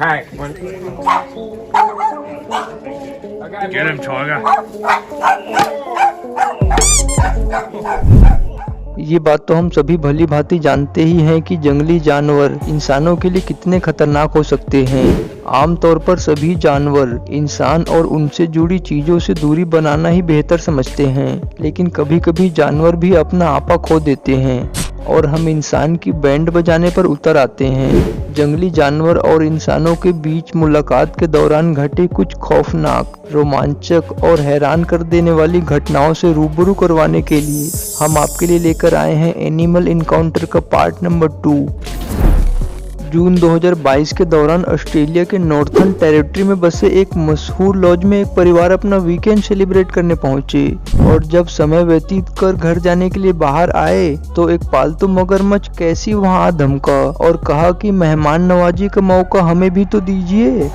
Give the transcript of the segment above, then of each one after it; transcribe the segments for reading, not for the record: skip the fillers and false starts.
Hey, Get him, Tiger. ये बात तो हम सभी भली भांति जानते ही हैं कि जंगली जानवर इंसानों के लिए कितने खतरनाक हो सकते हैं। आमतौर पर सभी जानवर इंसान और उनसे जुड़ी चीजों से दूरी बनाना ही बेहतर समझते हैं, लेकिन कभी कभी जानवर भी अपना आपा खो देते हैं और हम इंसान की बैंड बजाने पर उतर आते हैं। जंगली जानवर और इंसानों के बीच मुलाकात के दौरान घटे कुछ खौफनाक, रोमांचक और हैरान कर देने वाली घटनाओं से रूबरू करवाने के लिए हम आपके लिए लेकर आए हैं एनिमल इनकाउंटर का पार्ट नंबर 2। जून 2022 के दौरान ऑस्ट्रेलिया के नॉर्थर्न टेरिटरी में बसे एक मशहूर लॉज में एक परिवार अपना वीकेंड सेलिब्रेट करने पहुंचे और जब समय व्यतीत कर घर जाने के लिए बाहर आए तो एक पालतू मगरमच्छ कैसी वहां आ धमका और कहा कि मेहमान नवाजी का मौका हमें भी तो दीजिए।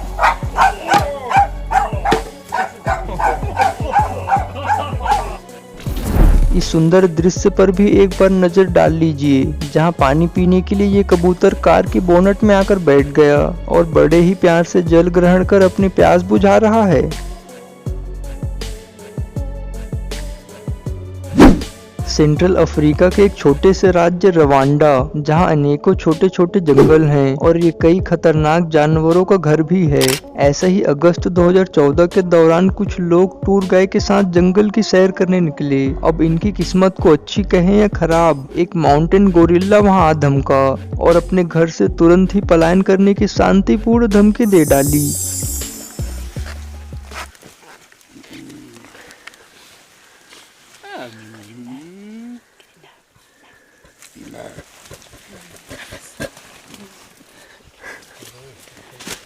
इस सुंदर दृश्य पर भी एक बार नजर डाल लीजिए, जहां पानी पीने के लिए ये कबूतर कार की बोनट में आकर बैठ गया और बड़े ही प्यार से जल ग्रहण कर अपनी प्यास बुझा रहा है। सेंट्रल अफ्रीका के एक छोटे से राज्य रवांडा, जहां अनेकों छोटे छोटे जंगल हैं और ये कई खतरनाक जानवरों का घर भी है। ऐसा ही अगस्त 2014 के दौरान कुछ लोग टूर गाइड के साथ जंगल की सैर करने निकले। अब इनकी किस्मत को अच्छी कहें या खराब, एक माउंटेन गोरिल्ला वहां आ धमका और अपने घर से तुरंत ही पलायन करने की शांतिपूर्ण धमकी दे डाली।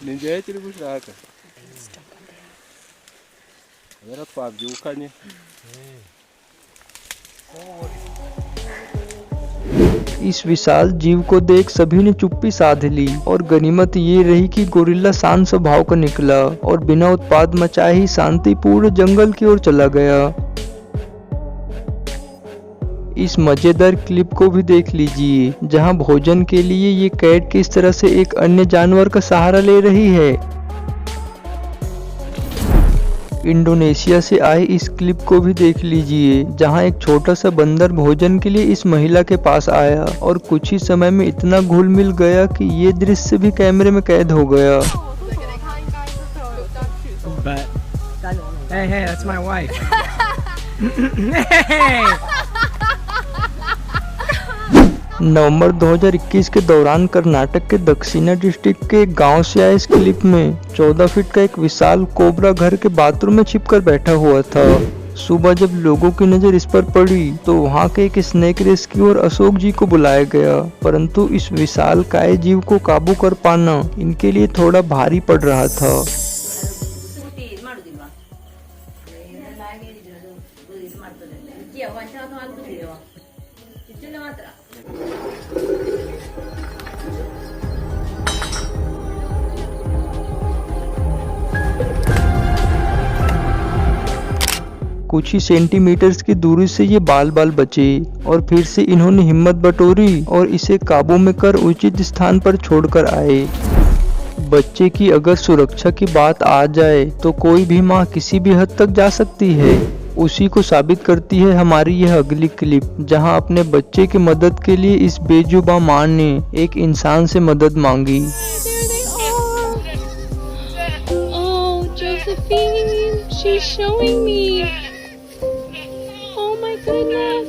ninguém tira buraca. Agora Fábio, o carinha. इस विशाल जीव को देख सभी ने चुप्पी साध ली और गनीमत ये रही कि गोरिल्ला शांत स्वभाव का निकला और बिना उत्पात मचाए ही शांतिपूर्ण जंगल की ओर चला गया। इस मजेदार क्लिप को भी देख लीजिए, जहां भोजन के लिए ये कैट किस तरह से एक अन्य जानवर का सहारा ले रही है। इंडोनेशिया से आए इस क्लिप को भी देख लीजिए, जहां एक छोटा सा बंदर भोजन के लिए इस महिला के पास आया और कुछ ही समय में इतना घुल मिल गया कि ये दृश्य भी कैमरे में कैद हो गया। Hey, that's my wife. नवंबर 2021 के दौरान कर्नाटक के दक्षिणा डिस्ट्रिक्ट के एक गांव से आए इस क्लिप में 14 फीट का एक विशाल कोबरा घर के बाथरूम में छिपकर बैठा हुआ था। सुबह जब लोगों की नजर इस पर पड़ी तो वहां के एक स्नेक रेस्क्यूअर अशोक जी को बुलाया गया, परंतु इस विशाल काय जीव को काबू कर पाना इनके लिए थोड़ा भारी पड़ रहा था। कुछ ही सेंटीमीटर्स की दूरी से ये बाल बाल बचे और फिर से इन्होंने हिम्मत बटोरी और इसे काबू में कर उचित स्थान पर छोड़कर आए। बच्चे की अगर सुरक्षा की बात आ जाए तो कोई भी माँ किसी भी हद तक जा सकती है। उसी को साबित करती है हमारी यह अगली क्लिप, जहां अपने बच्चे की मदद के लिए इस बेजुबां माँ ने एक इंसान से मदद मांगी। She's showing me. Oh my goodness.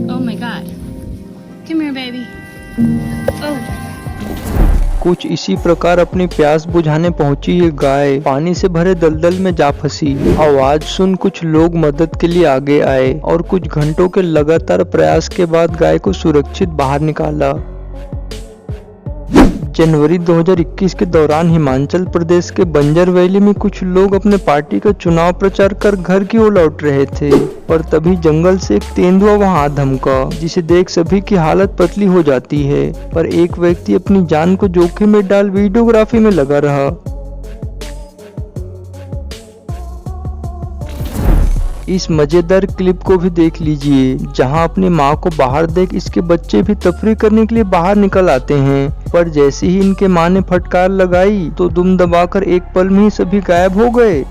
Oh my god. Come here, baby. Oh. कुछ इसी प्रकार अपनी प्यास बुझाने पहुंची ये गाय पानी से भरे दलदल में जा फंसी। आवाज सुन कुछ लोग मदद के लिए आगे आए और कुछ घंटों के लगातार प्रयास के बाद गाय को सुरक्षित बाहर निकाला। जनवरी 2021 के दौरान हिमाचल प्रदेश के बंजर वैली में कुछ लोग अपने पार्टी का चुनाव प्रचार कर घर की ओर लौट रहे थे, पर तभी जंगल से एक तेंदुआ वहां आ धमका, जिसे देख सभी की हालत पतली हो जाती है। पर एक व्यक्ति अपनी जान को जोखिम में डाल वीडियोग्राफी में लगा रहा। इस मजेदार क्लिप को भी देख लीजिए, जहां अपनी माँ को बाहर देख इसके बच्चे भी तफरीह करने के लिए बाहर निकल आते हैं, पर जैसे ही इनके माँ ने फटकार लगाई तो दुम दबाकर एक पल में ही सभी गायब हो गए।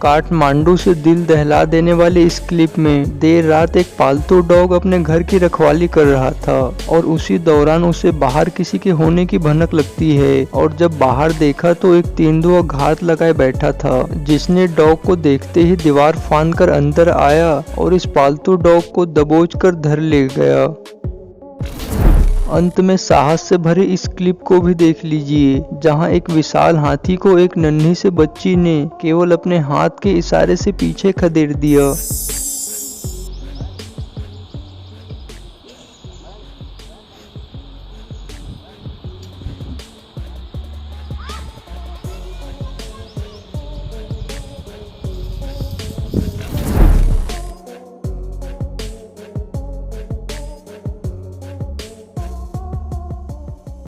काठमांडू से दिल दहला देने वाले इस क्लिप में देर रात एक पालतू डॉग अपने घर की रखवाली कर रहा था और उसी दौरान उसे बाहर किसी के होने की भनक लगती है और जब बाहर देखा तो एक तेंदुआ घात लगाए बैठा था, जिसने डॉग को देखते ही दीवार फांद कर अंदर आया और इस पालतू डॉग को दबोच कर धर ले गया। अंत में साहस से भरे इस क्लिप को भी देख लीजिए, जहां एक विशाल हाथी को एक नन्ही से बच्ची ने केवल अपने हाथ के इशारे से पीछे खदेड़ दिया।